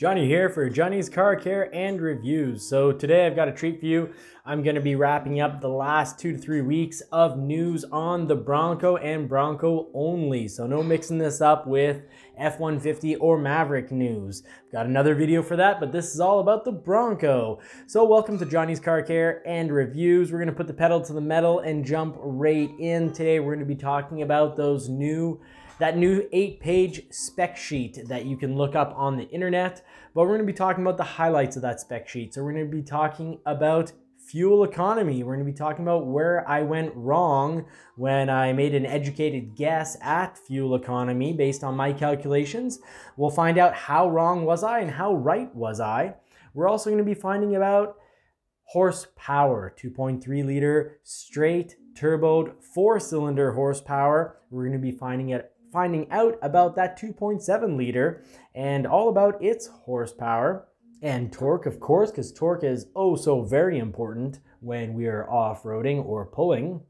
Johnny here for Johnny's Car Care and Reviews. So today I've got a treat for you. I'm going to be wrapping up the last 2 to 3 weeks of news on the Bronco and Bronco only. So no mixing this up with F-150 or Maverick news. Got another video for that, but this is all about the Bronco. So welcome to Johnny's Car Care and Reviews. We're going to put the pedal to the metal and jump right in. Today we're going to be talking about that new 8-page spec sheet that you can look up on the internet. But we're going to be talking about the highlights of that spec sheet. So we're going to be talking about fuel economy. We're going to be talking about where I went wrong when I made an educated guess at fuel economy based on my calculations. We'll find out how wrong was I and how right was I. We're also going to be finding about horsepower, 2.3 liter straight turboed 4-cylinder horsepower. We're going to be finding out about that 2.7 liter and all about its horsepower and torque, of course, because torque is oh so very important when we are off-roading or pulling.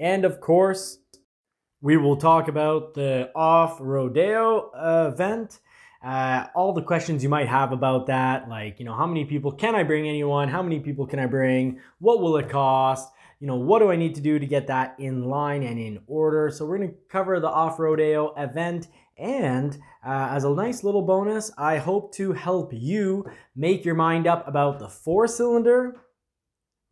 And of course, we will talk about the off-rodeo event. All the questions you might have about that, like, how many people can I bring? Anyone? How many people can I bring? What will it cost? What do I need to do to get that in line and in order? So we're going to cover the off-rodeo event, and as a nice little bonus, I hope to help you make your mind up about the 4-cylinder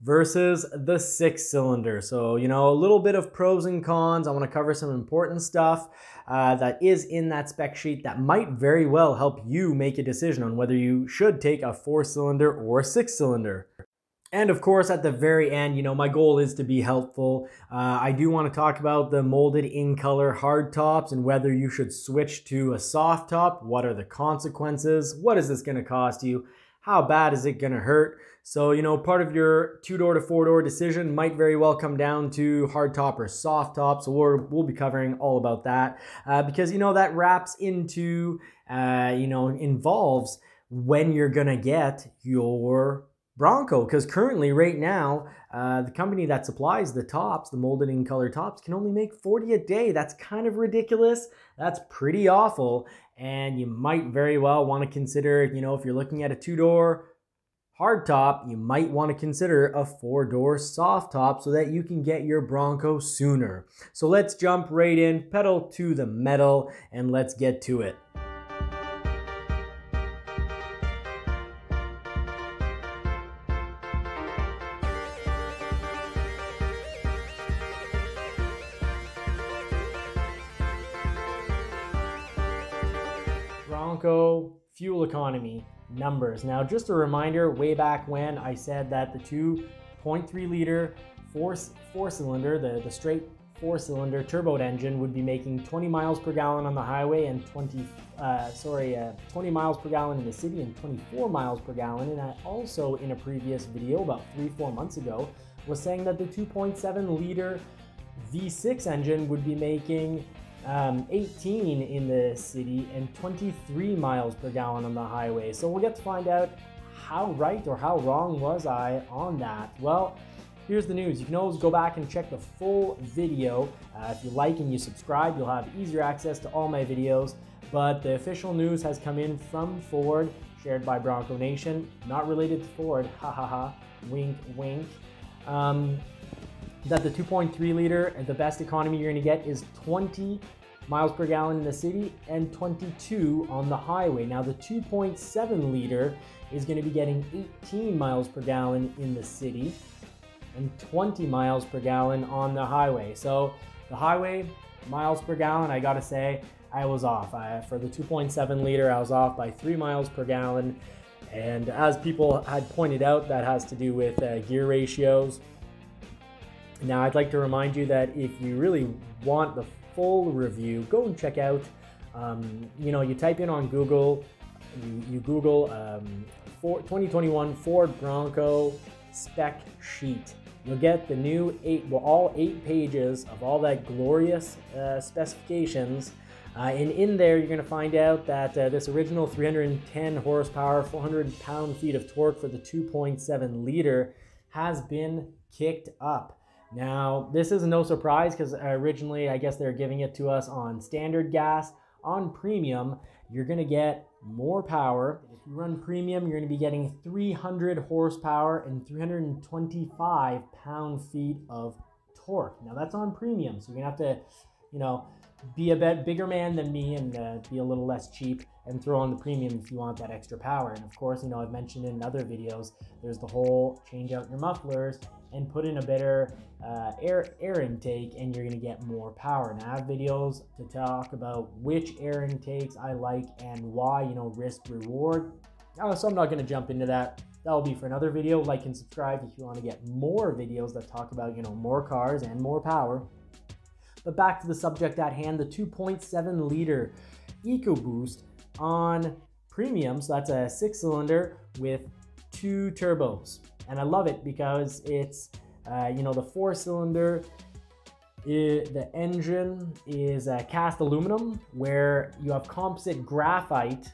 versus the 6-cylinder. So, a little bit of pros and cons. I want to cover some important stuff that is in that spec sheet that might very well help you make a decision on whether you should take a 4-cylinder or a 6-cylinder. And of course, at the very end, my goal is to be helpful. I do want to talk about the molded in color hard tops and whether you should switch to a soft top. What are the consequences? What is this going to cost you? How bad is it going to hurt? So, part of your 2-door to 4-door decision might very well come down to hard top or soft top. So we'll be covering all about that because, that wraps into, involves when you're going to get your Bronco, because currently right now the company that supplies the tops, the molded in color tops, can only make 40 a day. That's kind of ridiculous. That's pretty awful, and you might very well want to consider, if you're looking at a 2-door hard top, you might want to consider a 4-door soft top so that you can get your Bronco sooner. So let's jump right in, pedal to the metal, and let's get to it. Bronco fuel economy numbers. Now, just a reminder, way back when I said that the 2.3 liter four-cylinder, the straight 4-cylinder turboed engine would be making 20 miles per gallon on the highway and 20 miles per gallon in the city and 24 miles per gallon. And I also, in a previous video about 3-4 months ago, was saying that the 2.7 liter V6 engine would be making 18 in the city and 23 miles per gallon on the highway. So we'll get to find out how right or how wrong was I on that. Well, here's the news. You can always go back and check the full video. If you like and you subscribe, you'll have easier access to all my videos. But the official news has come in from Ford, shared by Bronco Nation. Not related to Ford, ha ha ha, wink wink. That the 2.3 liter, the best economy you're going to get is 20 miles per gallon in the city and 22 on the highway. Now the 2.7 liter is going to be getting 18 miles per gallon in the city and 20 miles per gallon on the highway. So the highway miles per gallon, I gotta say, I was off. For the 2.7 liter, I was off by 3 miles per gallon. And as people had pointed out, that has to do with gear ratios. Now, I'd like to remind you that if you really want the full review, go and check out, you type in on Google, you Google 2021 Ford Bronco spec sheet. You'll get the new all 8 pages of all that glorious specifications. And in there, you're going to find out that this original 310 horsepower, 400 pound-feet of torque for the 2.7 liter has been kicked up. Now, this is no surprise because originally, I guess they're giving it to us on standard gas. On premium, you're going to get more power. you run premium, you're going to be getting 300 horsepower and 325 pound-feet of torque. Now that's on premium, so you're going to have to, you know, be a bit bigger man than me and be a little less cheap and throw on the premium if you want that extra power. And of course, you know, I've mentioned in other videos, there's the whole change out your mufflers and put in a better air intake, and you're going to get more power. And I have videos to talk about which air intakes I like and why, you know, risk reward. So I'm not going to jump into that. That'll be for another video. Like and subscribe if you want to get more videos that talk about, you know, more cars and more power. But back to the subject at hand, the 2.7 liter EcoBoost on premium. So that's a 6-cylinder with 2 turbos. And I love it because it's, you know, the 4-cylinder, the engine is cast aluminum, where you have composite graphite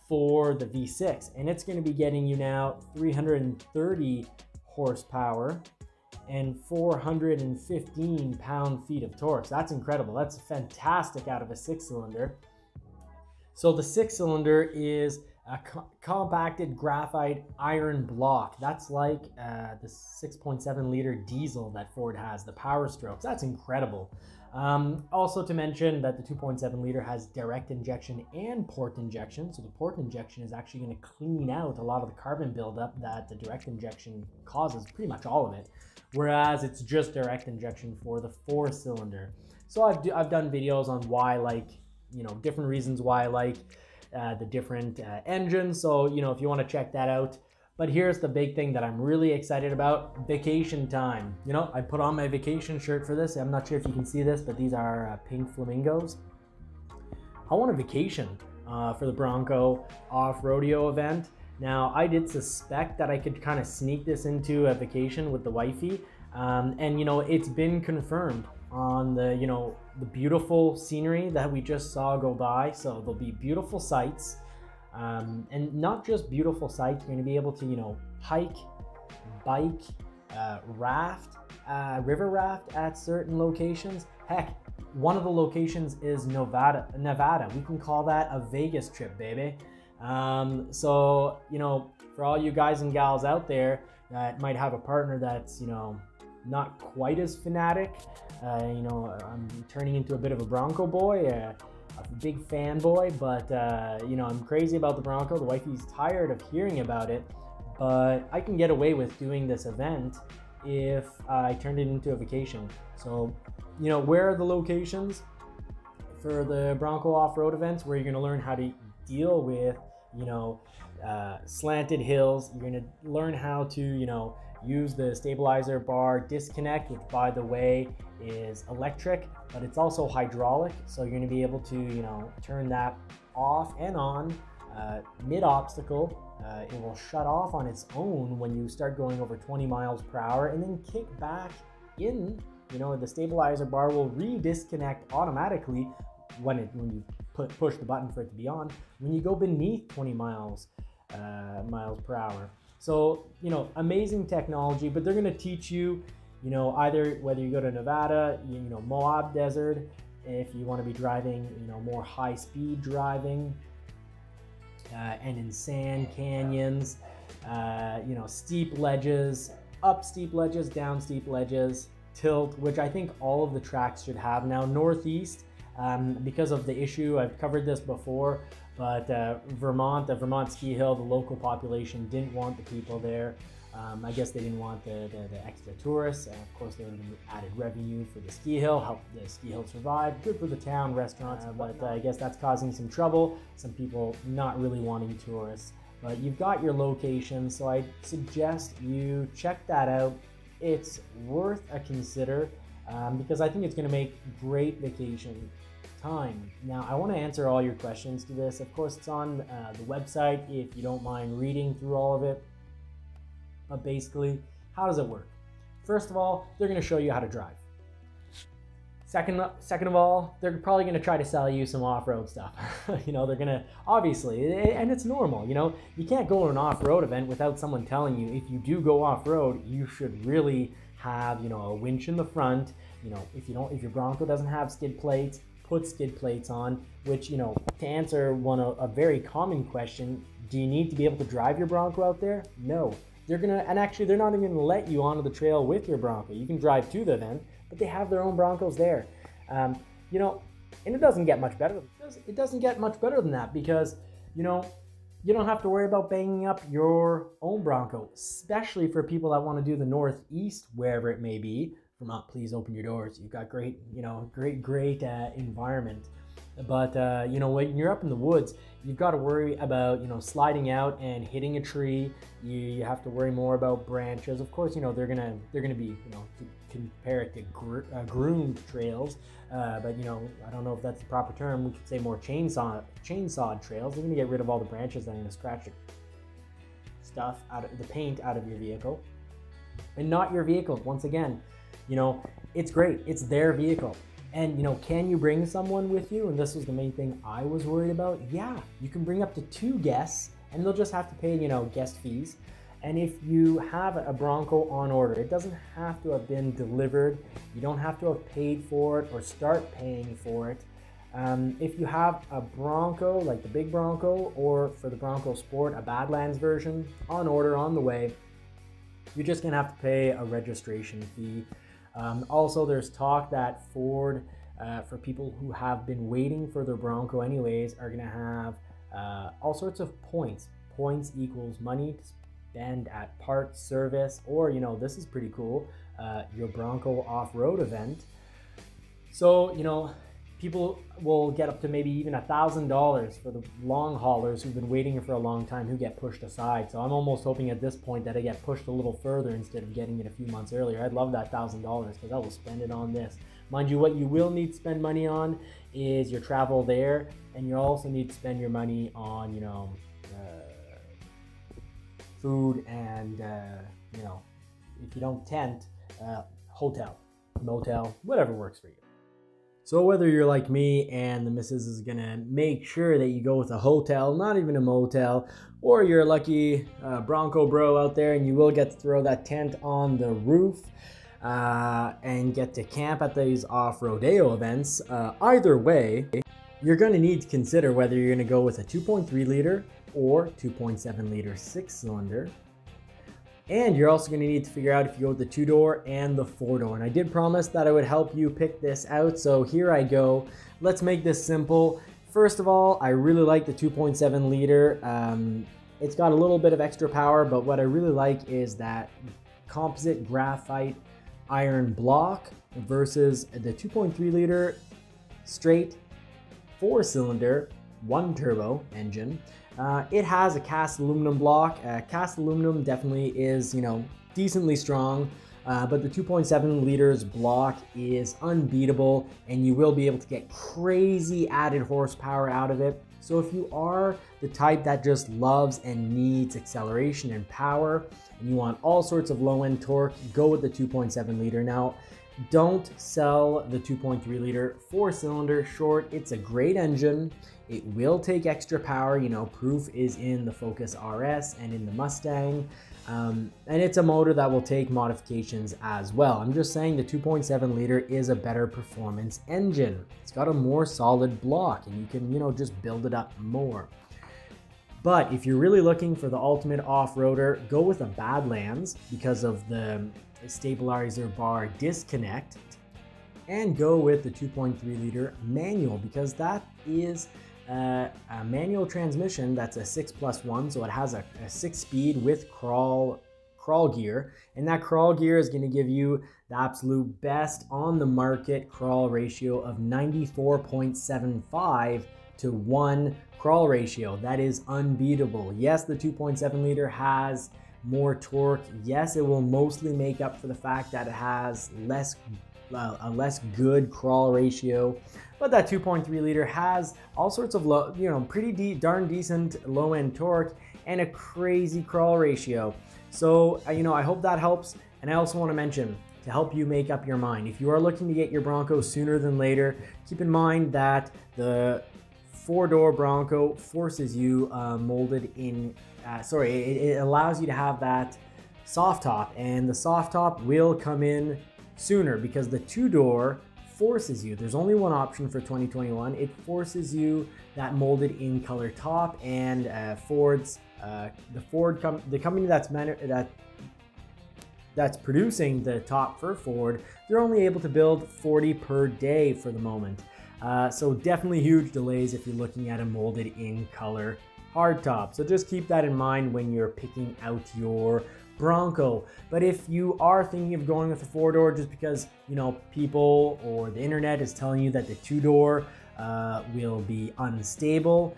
for the V6. And it's going to be getting you now 330 horsepower and 415 pound-feet of torque. So that's incredible. That's fantastic out of a 6-cylinder. So the 6-cylinder is a compacted graphite iron block. That's like the 6.7 liter diesel that Ford has, the Power Strokes. That's incredible. Also to mention that the 2.7 liter has direct injection and port injection. So the port injection is actually going to clean out a lot of the carbon buildup that the direct injection causes, pretty much all of it. Whereas it's just direct injection for the 4-cylinder. So I've done videos on why, like, you know, different reasons why I like the different engines. So, you know, if you want to check that out. But here's the big thing that I'm really excited about: vacation time. You know, I put on my vacation shirt for this. I'm not sure if you can see this, but these are pink flamingos. I want a vacation for the Bronco Off Rodeo event. Now, I did suspect that I could kind of sneak this into a vacation with the wifey. And, you know, it's been confirmed on the, you know, the beautiful scenery that we just saw go by. So there'll be beautiful sights, and not just beautiful sights. You're going to be able to, you know, hike, bike, raft, river raft at certain locations. Heck, one of the locations is Nevada. We can call that a Vegas trip, baby. So, you know, for all you guys and gals out there that might have a partner that's, you know, not quite as fanatic, you know, I'm turning into a bit of a Bronco boy, a big fanboy, but, you know, I'm crazy about the Bronco. The wifey's tired of hearing about it, but I can get away with doing this event if I turned it into a vacation. So, you know, where are the locations for the Bronco off-road events where you're going to learn how to deal with, you know, slanted hills? You're going to learn how to, you know, use the stabilizer bar disconnect, which, by the way, is electric, but it's also hydraulic. So you're going to be able to, you know, turn that off and on mid-obstacle. It will shut off on its own when you start going over 20 miles per hour, and then kick back in. You know, the stabilizer bar will re-disconnect automatically when you push the button for it to be on, when you go beneath 20 miles per hour. So, you know, amazing technology, but they're going to teach you, you know, either whether you go to Nevada, you know, Moab Desert, if you want to be driving, you know, more high-speed driving, and in sand canyons, you know, steep ledges, up steep ledges, down steep ledges, tilt, which I think all of the tracks should have now. Northeast, because of the issue, I've covered this before, but Vermont, the Vermont ski hill, the local population didn't want the people there. I guess they didn't want the extra tourists. Of course, they would have added revenue for the ski hill, help the ski hill survive. Good for the town, restaurants, but I guess that's causing some trouble. Some people not really wanting tourists. But you've got your location, so I suggest you check that out. It's worth a consider because I think it's going to make great vacation time. Now, I want to answer all your questions to this. Of course, it's on the website if you don't mind reading through all of it. But basically, how does it work? First of all, they're going to show you how to drive. Second of all, they're probably going to try to sell you some off-road stuff. You know, they're going to, obviously, and it's normal, you know, you can't go to an off-road event without someone telling you if you do go off-road, you should really have, you know, a winch in the front. You know, if your Bronco doesn't have skid plates, put skid plates on, which, you know, to answer a very common question, do you need to be able to drive your Bronco out there? No. They're not even gonna let you onto the trail with your Bronco. You can drive to the event, but they have their own Broncos there. You know, and it doesn't get much better. It doesn't get much better than that because, you know, you don't have to worry about banging up your own Bronco, especially for people that want to do the Northeast, wherever it may be. Vermont, please open your doors. You've got great, you know, great environment. But, you know, when you're up in the woods, you've got to worry about, you know, sliding out and hitting a tree. You have to worry more about branches. Of course, you know, they're gonna be, you know, to compare it to groomed trails. But, you know, I don't know if that's the proper term. We could say more chainsawed trails. They're gonna get rid of all the branches that are gonna scratch the stuff out of the paint out of your vehicle. And not your vehicle. Once again, you know, it's great. It's their vehicle. And, you know, can you bring someone with you? And this was the main thing I was worried about. Yeah, you can bring up to 2 guests and they'll just have to pay, you know, guest fees. And if you have a Bronco on order, it doesn't have to have been delivered. You don't have to have paid for it or start paying for it. If you have a Bronco, like the big Bronco, or for the Bronco Sport, a Badlands version, on order, on the way, you're just gonna have to pay a registration fee. Also, there's talk that Ford, for people who have been waiting for their Bronco anyways, are gonna have all sorts of points. Points equals money to spend at parts, service, or, you know, this is pretty cool, your Bronco Off Road event. So, you know, people will get up to maybe even $1,000 for the long haulers who've been waiting for a long time, who get pushed aside. So I'm almost hoping at this point that I get pushed a little further instead of getting it a few months earlier. I'd love that $1,000 because I will spend it on this. Mind you, what you will need to spend money on is your travel there, and you also need to spend your money on, you know, food and, you know, if you don't tent, hotel, motel, whatever works for you. So whether you're like me and the missus is gonna make sure that you go with a hotel, not even a motel, or you're a lucky Bronco bro out there and you will get to throw that tent on the roof and get to camp at these off-rodeo events, either way, you're gonna need to consider whether you're gonna go with a 2.3 liter or 2.7 liter 6-cylinder. And you're also going to need to figure out if you go with the 2-door and the 4-door. And I did promise that I would help you pick this out, so here I go. Let's make this simple. First of all, I really like the 2.7 liter. It's got a little bit of extra power, but what I really like is that composite graphite iron block versus the 2.3 liter straight 4-cylinder 1-turbo engine. It has a cast aluminum block. Cast aluminum definitely is, you know, decently strong, but the 2.7 liters block is unbeatable, and you will be able to get crazy added horsepower out of it. So if you are the type that just loves and needs acceleration and power, and you want all sorts of low-end torque, go with the 2.7 liter. Now, don't sell the 2.3 liter 4-cylinder short. It's a great engine. It will take extra power, you know, proof is in the Focus RS and in the Mustang. And it's a motor that will take modifications as well. I'm just saying the 2.7 liter is a better performance engine. It's got a more solid block and you can, you know, just build it up more. But if you're really looking for the ultimate off-roader, go with a Badlands because of the stabilizer bar disconnect, and go with the 2.3 liter manual because that is a manual transmission that's a 6+1, so it has a 6-speed with crawl gear, and that crawl gear is going to give you the absolute best on the market crawl ratio of 94.75 to 1 crawl ratio. That is unbeatable. Yes, the 2.7 liter has more torque. Yes, it will mostly make up for the fact that it has a less good crawl ratio, but that 2.3 liter has all sorts of low, you know, pretty darn decent low-end torque and a crazy crawl ratio. So, you know, I hope that helps. And I also want to mention, to help you make up your mind, if you are looking to get your Bronco sooner than later, keep in mind that the 4-door Bronco forces you molded in, it allows you to have that soft top, and the soft top will come in sooner because the 2-door forces you, there's only one option for 2021, it forces you that molded in color top, and the company that's producing the top for Ford, they're only able to build 40 per day for the moment. So definitely huge delays if you're looking at a molded in color hardtop. So just keep that in mind when you're picking out your Bronco. But if you are thinking of going with a four-door just because, you know, people or the internet is telling you that the two-door will be unstable,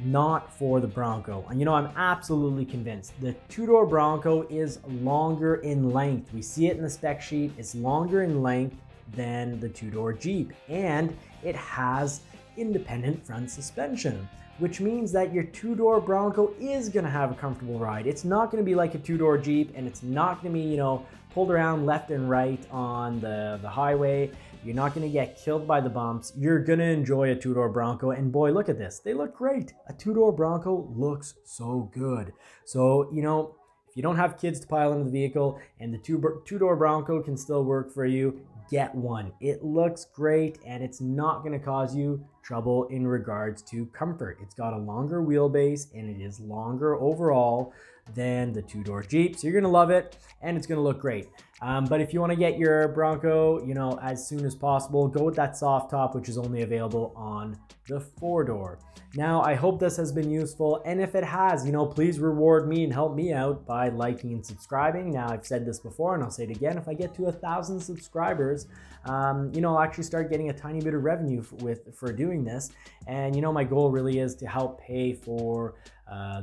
not for the Bronco. And you know, I'm absolutely convinced the two-door Bronco is longer in length. We see it in the spec sheet. It's longer in length than the two-door Jeep, and it has independent front suspension, which means that your two-door Bronco is gonna have a comfortable ride. It's not gonna be like a two-door Jeep, and it's not gonna be, you know, pulled around left and right on the highway. You're not gonna get killed by the bumps. You're gonna enjoy a two-door Bronco, and boy, look at this. They look great. A two-door Bronco looks so good. So, you know, if you don't have kids to pile into the vehicle and the two-door Bronco can still work for you, get one. It looks great, and it's not going to cause you trouble in regards to comfort. It's got a longer wheelbase, and it is longer overall than the two-door Jeep, so you're going to love it, and it's going to look great. But if you want to get your Bronco, you know, as soon as possible, go with that soft top, which is only available on the four-door. Now, I hope this has been useful, and if it has, you know, please reward me and help me out by liking and subscribing. Now, I've said this before, and I'll say it again, if I get to 1,000 subscribers, you know, I'll actually start getting a tiny bit of revenue for doing this. And, you know, my goal really is to help pay for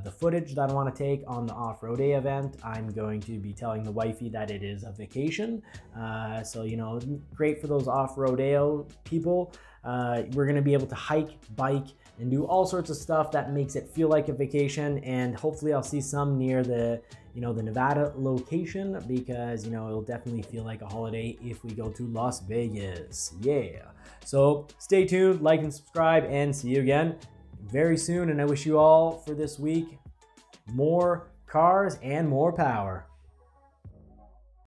the footage that I want to take on the off-road day event. I'm going to be telling the wifey that it is a vacation. So, you know, great for those off-road people. We're going to be able to hike, bike, and do all sorts of stuff that makes it feel like a vacation. And hopefully I'll see some near the, you know, the Nevada location, because, you know, it'll definitely feel like a holiday if we go to Las Vegas. Yeah. So stay tuned, like and subscribe, and see you again very soon. And I wish you all for this week more cars and more power.